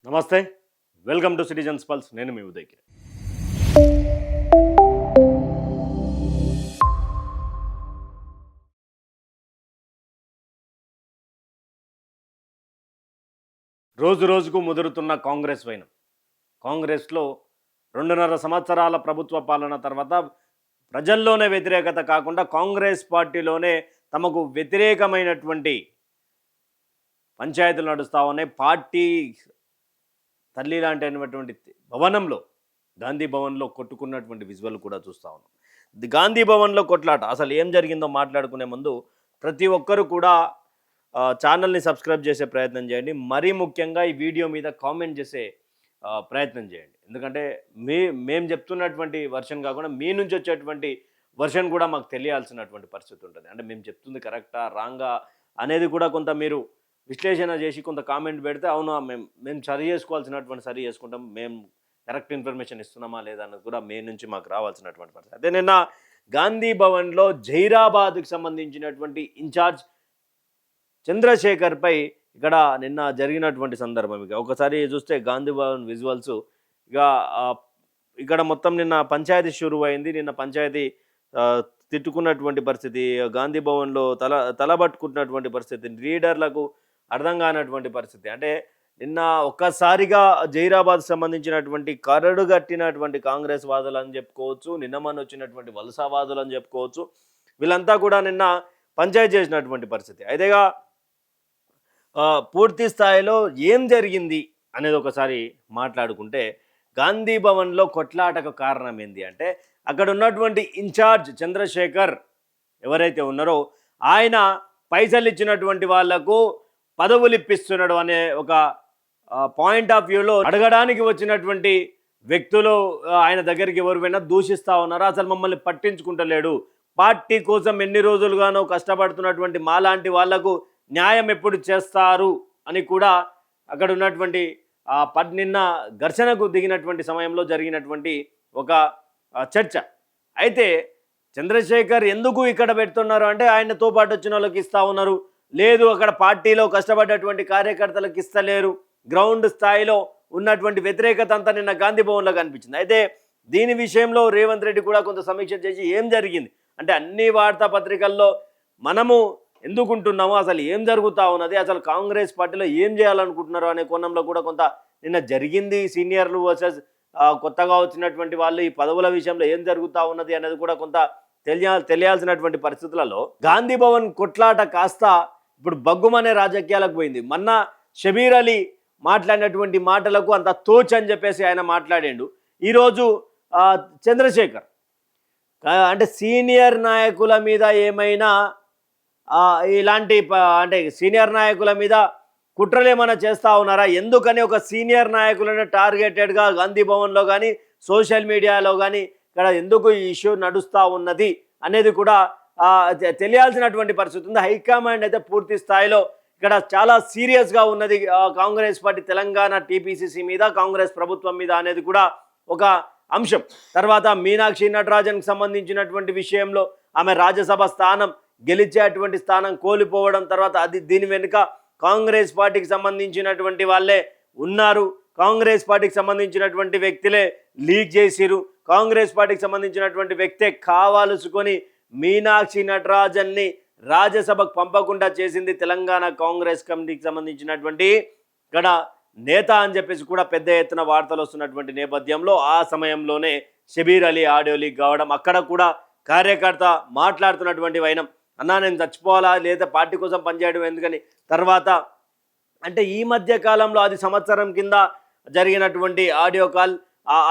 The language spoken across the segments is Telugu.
నమస్తే. Welcome to citizens pulse. నేను మీ ఉదయ్ కిరణ్. రోజు రోజుకు ముదురుతున్న కాంగ్రెస్ వైనం. కాంగ్రెస్‌లో 2.5 సంవత్సరాల ప్రభుత్వ పాలన తర్వాత ప్రజల్లోనే వ్యతిరేకత కాకుండా కాంగ్రెస్ పార్టీలోనే తమకు వ్యతిరేకమైనటువంటి పంచాయతీలు నడుస్తా ఉన్నాయి. పార్టీ తల్లి లాంటిటువంటి భవనంలో, గాంధీ భవన్‌లో కొట్టుకున్నటువంటి విజువల్ కూడా చూస్తా ఉన్నాం. గాంధీ భవన్‌లో కొట్లాట అసలు ఏం జరిగిందో మాట్లాడుకునే ముందు ప్రతి ఒక్కరు కూడా ఛానల్ని సబ్స్క్రైబ్ చేసే ప్రయత్నం చేయండి. మరీ ముఖ్యంగా ఈ వీడియో మీద కామెంట్ చేసే ప్రయత్నం చేయండి. ఎందుకంటే మేము చెప్తున్నటువంటి వర్షన్ కాకుండా మీ నుంచి వచ్చేటువంటి వర్షన్ కూడా మాకు తెలియాల్సినటువంటి పరిస్థితి ఉంటుంది. అంటే మేము చెప్తుంది కరెక్టా, రాంగా అనేది కూడా కొంత మీరు విశ్లేషణ చేసి కొంత కామెంట్ పెడితే అవును మేము సరి చేసుకోవాల్సినటువంటి సరి చేసుకుంటాం, మేము కరెక్ట్ ఇన్ఫర్మేషన్ ఇస్తున్నామా లేదా అన్నది కూడా మీ నుంచి మాకు రావాల్సినటువంటి పరిస్థితి. అదే నిన్న గాంధీ భవన్లో జైరాబాద్కి సంబంధించినటువంటి ఇన్ఛార్జ్ చంద్రశేఖర్పై ఇక్కడ నిన్న జరిగినటువంటి సందర్భం. ఇక ఒకసారి చూస్తే గాంధీ భవన్ విజువల్స్ ఇక ఇక్కడ మొత్తం నిన్న పంచాయతీ షురువు అయింది. నిన్న పంచాయతీ తిట్టుకున్నటువంటి పరిస్థితి, గాంధీ భవన్లో తలబట్టుకున్నటువంటి పరిస్థితి, లీడర్లకు అర్థం కానటువంటి పరిస్థితి. అంటే నిన్న ఒక్కసారిగా జైరాబాద్ సంబంధించినటువంటి కరడుగట్టినటువంటి కాంగ్రెస్ వాదులు అని చెప్పుకోవచ్చు, నిన్న మన వచ్చినటువంటి వలసవాదులు అని చెప్పుకోవచ్చు. వీళ్ళంతా కూడా నిన్న పంచాయతీ చేసినటువంటి పరిస్థితి. అయితేగా పూర్తి స్థాయిలో ఏం జరిగింది అనేది ఒకసారి మాట్లాడుకుంటే, గాంధీ భవన్లో కొట్లాటకు కారణం ఏంది అంటే, అక్కడ ఉన్నటువంటి ఇన్ఛార్జ్ చంద్రశేఖర్ ఎవరైతే ఉన్నారో ఆయన పైసలు ఇచ్చినటువంటి వాళ్లకు పదవులు ఇప్పిస్తున్నాడు అనే ఒక పాయింట్ ఆఫ్ వ్యూలో అడగడానికి వచ్చినటువంటి వ్యక్తులు ఆయన దగ్గరికి ఎవరు పోయినా దూషిస్తూ ఉన్నారు. అసలు మమ్మల్ని పట్టించుకుంటలేడు, పార్టీ కోసం ఎన్ని రోజులుగానో కష్టపడుతున్నటువంటి మాలాంటి వాళ్లకు న్యాయం ఎప్పుడు చేస్తారు అని కూడా అక్కడ ఉన్నటువంటి నిన్న ఘర్షణకు దిగినటువంటి సమయంలో జరిగినటువంటి ఒక చర్చ. అయితే చంద్రశేఖర్ ఎందుకు ఇక్కడ పెడుతున్నారు అంటే, ఆయనతో పాటు వచ్చిన వాళ్ళకి ఇస్తూ ఉన్నారు, లేదు అక్కడ పార్టీలో కష్టపడ్డటువంటి కార్యకర్తలకు ఇస్తలేరు, గ్రౌండ్ స్థాయిలో ఉన్నటువంటి వ్యతిరేకత అంతా నిన్న గాంధీ భవన్లో కనిపించింది. అయితే దీని విషయంలో రేవంత్ రెడ్డి కూడా కొంత సమీక్ష చేసి ఏం జరిగింది అంటే, అన్ని వార్తాపత్రికల్లో మనము ఎందుకుంటున్నాము, అసలు ఏం జరుగుతూ ఉన్నది, అసలు కాంగ్రెస్ పార్టీలో ఏం చేయాలనుకుంటున్నారు అనే కోణంలో కూడా కొంత నిన్న జరిగింది. సీనియర్లు వర్సెస్ కొత్తగా వచ్చినటువంటి వాళ్ళు ఈ పదవుల విషయంలో ఏం జరుగుతూ ఉన్నది అనేది కూడా కొంత తెలియాల్సినటువంటి పరిస్థితులలో గాంధీ భవన్ కొట్లాట కాస్త ఇప్పుడు బగ్గుమనే రాజకీయాలకు పోయింది. మొన్న షబీర్ అలీ మాట్లాడినటువంటి మాటలకు అంత తోచ్ అని చెప్పేసి ఆయన మాట్లాడిండు. ఈరోజు చంద్రశేఖర్ అంటే సీనియర్ నాయకుల మీద ఏమైనా ఇలాంటి అంటే సీనియర్ నాయకుల మీద కుట్రలు ఏమైనా చేస్తూ ఉన్నారా, ఎందుకని ఒక సీనియర్ నాయకులను టార్గెటెడ్గా గాంధీ భవన్లో కానీ సోషల్ మీడియాలో కానీ ఇక్కడ ఎందుకు ఈ ఇష్యూ నడుస్తూ ఉన్నది అనేది కూడా తెలియాల్సినటువంటి పరిస్థితి ఉంది. హైకమాండ్ అయితే పూర్తి స్థాయిలో ఇక్కడ చాలా సీరియస్గా ఉన్నది కాంగ్రెస్ పార్టీ తెలంగాణ టీపీసీసీ మీద, కాంగ్రెస్ ప్రభుత్వం మీద అనేది కూడా ఒక అంశం. తర్వాత మీనాక్షి నటరాజన్కి సంబంధించినటువంటి విషయంలో ఆమె రాజ్యసభ స్థానం గెలిచేటువంటి స్థానం కోల్పోవడం, తర్వాత దీని వెనుక కాంగ్రెస్ పార్టీకి సంబంధించినటువంటి వాళ్ళే ఉన్నారు, కాంగ్రెస్ పార్టీకి సంబంధించినటువంటి వ్యక్తులే లీక్ చేసిరు, కాంగ్రెస్ పార్టీకి సంబంధించినటువంటి వ్యక్తే కావాల్సుకొని మీనాక్షి నటరాజన్ని రాజ్యసభకు పంపకుండా చేసింది తెలంగాణ కాంగ్రెస్ కమిటీకి సంబంధించినటువంటి ఇక్కడ నేత అని చెప్పేసి కూడా పెద్ద ఎత్తున వార్తలు వస్తున్నటువంటి నేపథ్యంలో ఆ సమయంలోనే షబీర్ అలీ ఆడియో లీక్ కావడం, అక్కడ కూడా కార్యకర్త మాట్లాడుతున్నటువంటి వైనం, అన్నా నేను చచ్చిపోవాలా లేదా పార్టీ కోసం పనిచేయడం ఎందుకని. తర్వాత అంటే ఈ మధ్య కాలంలో అది సంవత్సరం కింద జరిగినటువంటి ఆడియో కాల్,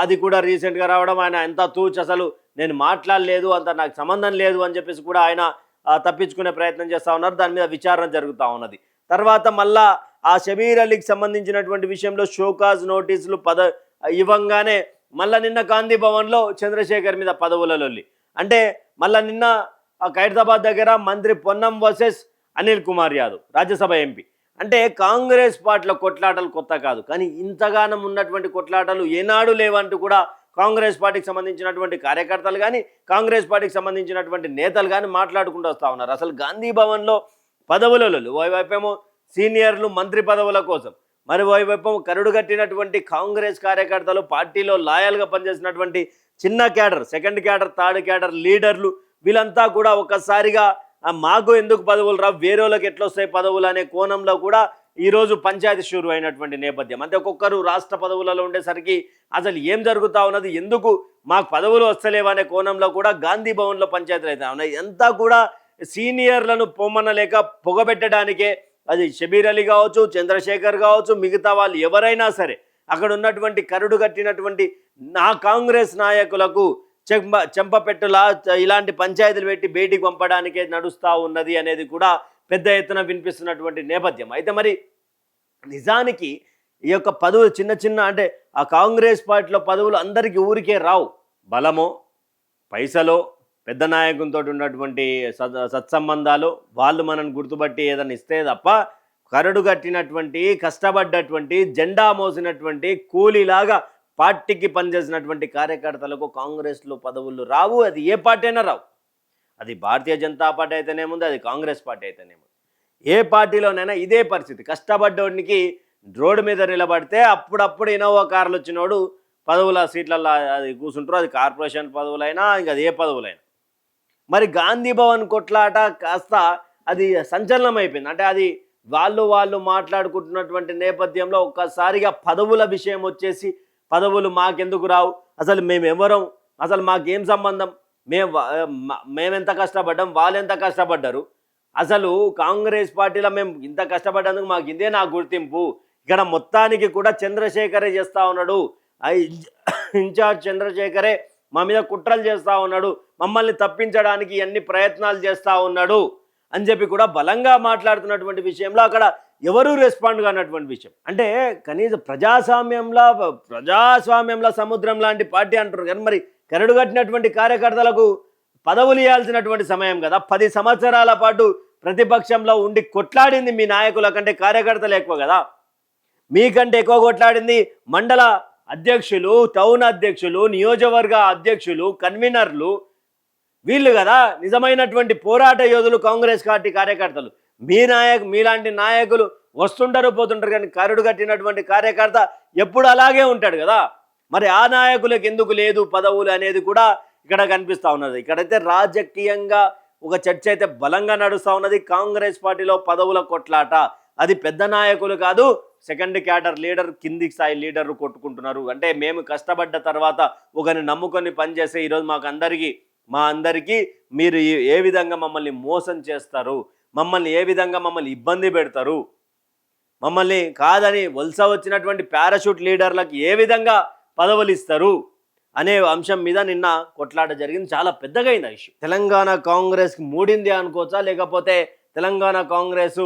అది కూడా రీసెంట్గా రావడం, ఆయన ఎంత తూచి అసలు నేను మాట్లాడలేదు, అంత నాకు సంబంధం లేదు అని చెప్పేసి కూడా ఆయన తప్పించుకునే ప్రయత్నం చేస్తూ ఉన్నారు. దాని మీద విచారణ జరుగుతూ ఉన్నది. తర్వాత మళ్ళా ఆ షబీర్ అలీకి సంబంధించినటువంటి విషయంలో షోకాజ్ నోటీసులు ఇవ్వంగానే మళ్ళీ నిన్న గాంధీ భవన్లో చంద్రశేఖర్ మీద పదవుల లొల్లి. అంటే మళ్ళీ నిన్న ఖైరతాబాద్ దగ్గర మంత్రి పొన్నం వర్సెస్ అనిల్ కుమార్ యాదవ్ రాజ్యసభ ఎంపీ. అంటే కాంగ్రెస్ పార్టీల కొట్లాటలు కొత్త కాదు, కానీ ఇంతగానం ఉన్నటువంటి కొట్లాటలు ఏనాడు లేవంటూ కూడా కాంగ్రెస్ పార్టీకి సంబంధించినటువంటి కార్యకర్తలు కానీ కాంగ్రెస్ పార్టీకి సంబంధించినటువంటి నేతలు కానీ మాట్లాడుకుంటూ వస్తూ ఉన్నారు. అసలు గాంధీ భవన్లో పదవులలో ఓవైపేమో సీనియర్లు మంత్రి పదవుల కోసం, మరోవైపు కరుడు కట్టినటువంటి కాంగ్రెస్ కార్యకర్తలు, పార్టీలో లాయల్గా పనిచేసినటువంటి చిన్న cadre, second cadre, third cadre లీడర్లు వీళ్ళంతా కూడా ఒక్కసారిగా మాకు ఎందుకు పదవులు రావు, వేరే వాళ్ళకి ఎట్లొస్తాయి పదవులు అనే కోణంలో కూడా ఈరోజు పంచాయతీ షురు అయినటువంటి నేపథ్యం. అంటే ఒక్కొక్కరు రాష్ట్ర పదవులలో ఉండేసరికి అసలు ఏం జరుగుతూ ఉన్నది, ఎందుకు మాకు పదవులు వస్తలేవు అనే కోణంలో కూడా గాంధీ భవన్లో పంచాయతీలు అవుతా ఉన్నాయి. అంతా కూడా సీనియర్లను పొమ్మనలేక పొగబెట్టడానికే, అది షబీర్ అలీ కావచ్చు, చంద్రశేఖర్ కావచ్చు, మిగతా వాళ్ళు ఎవరైనా సరే అక్కడ ఉన్నటువంటి కరుడు కట్టినటువంటి కాంగ్రెస్ నాయకులకు చెంపపెట్టులా ఇలాంటి పంచాయతీలు పెట్టి బయటికి పంపడానికే నడుస్తూ ఉన్నది అనేది కూడా పెద్ద ఎత్తున వినిపిస్తున్నటువంటి నేపథ్యం. అయితే మరి నిజానికి ఈ యొక్క పదవులు చిన్న చిన్న, అంటే ఆ కాంగ్రెస్ పార్టీలో పదవులు అందరికీ ఊరికే రావు. బలమో, పైసలో, పెద్ద నాయకునితో ఉన్నటువంటి సత్సంబంధాలు వాళ్ళు మనల్ని గుర్తుపట్టి ఏదైనా ఇస్తే తప్ప కరడు కట్టినటువంటి, కష్టపడ్డటువంటి, జెండా మోసినటువంటి, కూలీలాగా పార్టీకి పనిచేసినటువంటి కార్యకర్తలకు కాంగ్రెస్లో పదవులు రావు. అది ఏ పార్టీ అయినా రావు. అది భారతీయ జనతా పార్టీ అయితేనేముంది, అది కాంగ్రెస్ పార్టీ అయితేనేముంది. ఏ పార్టీలోనైనా ఇదే పరిస్థితి. కష్టపడ్డోడికి రోడ్డు మీద నిలబడితే అప్పుడప్పుడు ఇన్నోవా కార్లు వచ్చినోడు పదవుల సీట్లలో అది కూర్చుంటారు. అది కార్పొరేషన్ పదవులైనా ఇంకా అది ఏ పదవులైనా. మరి గాంధీ భవన్ కొట్లాట కాస్త అది సంచలనం అయిపోయింది. అంటే అది వాళ్ళు మాట్లాడుకుంటున్నటువంటి నేపథ్యంలో ఒక్కసారిగా పదవుల విషయం వచ్చేసి, పదవులు మాకెందుకు రావు, అసలు మేము ఎవరం, అసలు మాకేం సంబంధం, మేమెంత కష్టపడ్డాం, వాళ్ళు ఎంత కష్టపడ్డారు, అసలు కాంగ్రెస్ పార్టీలో మేము ఇంత కష్టపడ్డందుకు మాకు ఇదే నా గుర్తింపు, ఇక్కడ మొత్తానికి కూడా చంద్రశేఖరే చేస్తూ ఉన్నాడు, ఇన్ఛార్జ్ చంద్రశేఖరే మా మీద కుట్రలు చేస్తూ ఉన్నాడు, మమ్మల్ని తప్పించడానికి అన్ని ప్రయత్నాలు చేస్తూ ఉన్నాడు అని చెప్పి కూడా బలంగా మాట్లాడుతున్నటువంటి విషయంలో అక్కడ ఎవరూ రెస్పాండ్ కానటువంటి విషయం. అంటే కనీసం ప్రజాస్వామ్యంలో సముద్రం లాంటి పార్టీ అంటారు కానీ మరి కరడు కట్టినటువంటి కార్యకర్తలకు పదవులు ఇవ్వాల్సినటువంటి సమయం కదా. 10 సంవత్సరాల పాటు ప్రతిపక్షంలో ఉండి కొట్లాడింది మీ నాయకుల కంటే కార్యకర్తలు ఎక్కువ కదా. మీకంటే ఎక్కువ కొట్లాడింది మండల అధ్యక్షులు, టౌన్ అధ్యక్షులు, నియోజకవర్గ అధ్యక్షులు, కన్వీనర్లు, వీళ్ళు కదా నిజమైనటువంటి పోరాట యోధులు కాంగ్రెస్ పార్టీ కార్యకర్తలు. మీలాంటి నాయకులు వస్తుంటారు పోతుంటారు కానీ కరుడు కట్టినటువంటి కార్యకర్త ఎప్పుడు అలాగే ఉంటాడు కదా. మరి ఆ నాయకులకు ఎందుకు లేదు పదవులు అనేది కూడా ఇక్కడ కనిపిస్తూ ఉన్నది. ఇక్కడైతే రాజకీయంగా ఒక చర్చ అయితే బలంగా నడుస్తూ ఉన్నది. కాంగ్రెస్ పార్టీలో పదవుల కొట్లాట, అది పెద్ద నాయకులు కాదు, సెకండ్ క్యాడర్ లీడర్, కింది స్థాయి లీడర్లు కొట్టుకుంటున్నారు. అంటే మేము కష్టపడ్డ తర్వాత ఒకరిని నమ్ముకొని పనిచేస్తే ఈరోజు మా అందరికీ మీరు ఏ విధంగా మమ్మల్ని మోసం చేస్తారు, మమ్మల్ని ఏ విధంగా మమ్మల్ని ఇబ్బంది పెడతారు, మమ్మల్ని కాదని వలస వచ్చినటువంటి పారాషూట్ లీడర్లకు ఏ విధంగా పదవులు ఇస్తారు అనే అంశం మీద నిన్న కొట్లాట జరిగింది. చాలా పెద్దగా అయింది ఆ ఇష్యూ. తెలంగాణ కాంగ్రెస్కి మూడింది అనుకోవచ్చా, లేకపోతే తెలంగాణ కాంగ్రెస్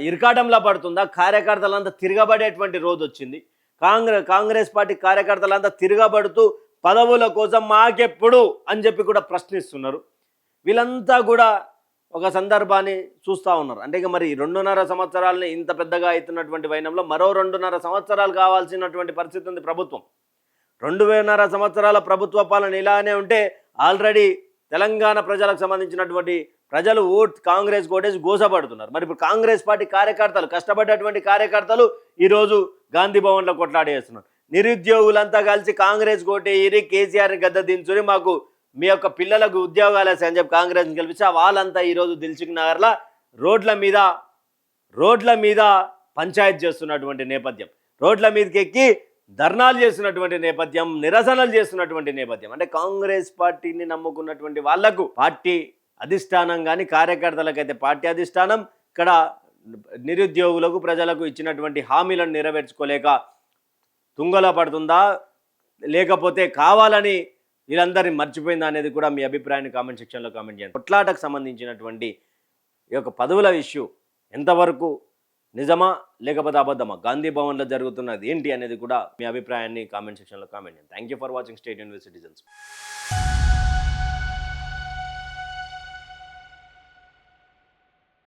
ఇరకాటంలా పడుతుందా? కార్యకర్తలంతా తిరగబడేటువంటి రోజు వచ్చింది. కాంగ్రెస్ పార్టీ కార్యకర్తలంతా తిరగబడుతూ పదవుల కోసం మాకెప్పుడు అని చెప్పి కూడా ప్రశ్నిస్తున్నారు. వీళ్ళంతా కూడా ఒక సందర్భాన్ని చూస్తూ ఉన్నారు. అంటే ఇక మరి 2.5 సంవత్సరాలని ఇంత పెద్దగా అవుతున్నటువంటి వైనంలో మరో 2.5 సంవత్సరాలు కావాల్సినటువంటి పరిస్థితి ఉంది ప్రభుత్వం. 2.5 సంవత్సరాల ప్రభుత్వ పాలన ఇలానే ఉంటే ఆల్రెడీ తెలంగాణ ప్రజలకు సంబంధించినటువంటి ప్రజలు కాంగ్రెస్ కోటేసి గోసపడుతున్నారు. మరి ఇప్పుడు కాంగ్రెస్ పార్టీ కార్యకర్తలు, కష్టపడ్డటువంటి కార్యకర్తలు ఈరోజు గాంధీ భవన్లో కొట్లాడేస్తున్నారు. నిరుద్యోగులంతా కలిసి కాంగ్రెస్ కోటేరి కేసీఆర్ని గద్ద దించుని మాకు మీ యొక్క పిల్లలకు ఉద్యోగాలు వేసాయని చెప్పి కాంగ్రెస్ని గెలిపించి వాళ్ళంతా ఈరోజు దిల్సుఖ్ నగర్లో రోడ్ల మీద పంచాయతీ చేస్తున్నటువంటి నేపథ్యం, రోడ్ల మీదకి ఎక్కి ధర్నాలు చేస్తున్నటువంటి నేపథ్యం, నిరసనలు చేస్తున్నటువంటి నేపథ్యం. అంటే కాంగ్రెస్ పార్టీని నమ్ముకున్నటువంటి వాళ్లకు పార్టీ అధిష్టానం కానీ, కార్యకర్తలకైతే పార్టీ అధిష్టానం ఇక్కడ నిరుద్యోగులకు, ప్రజలకు ఇచ్చినటువంటి హామీలను నెరవేర్చుకోలేక తుంగలో పడుతుందా, లేకపోతే కావాలని వీళ్ళందరినీ మర్చిపోయిందా అనేది కూడా మీ అభిప్రాయాన్ని కామెంట్ సెక్షన్లో కామెంట్ చేయండి. కొట్లాటకు సంబంధించినటువంటి ఈ యొక్క పదవుల ఇష్యూ ఎంతవరకు నిజమా లేకపోతే అబద్ధమా, గాంధీ భవన్లో జరుగుతున్నది ఏంటి అనేది కూడా మీ అభిప్రాయాన్ని కామెంట్ సెక్షన్లో కామెంట్ చేయండి. Thank you for watching state university citizens.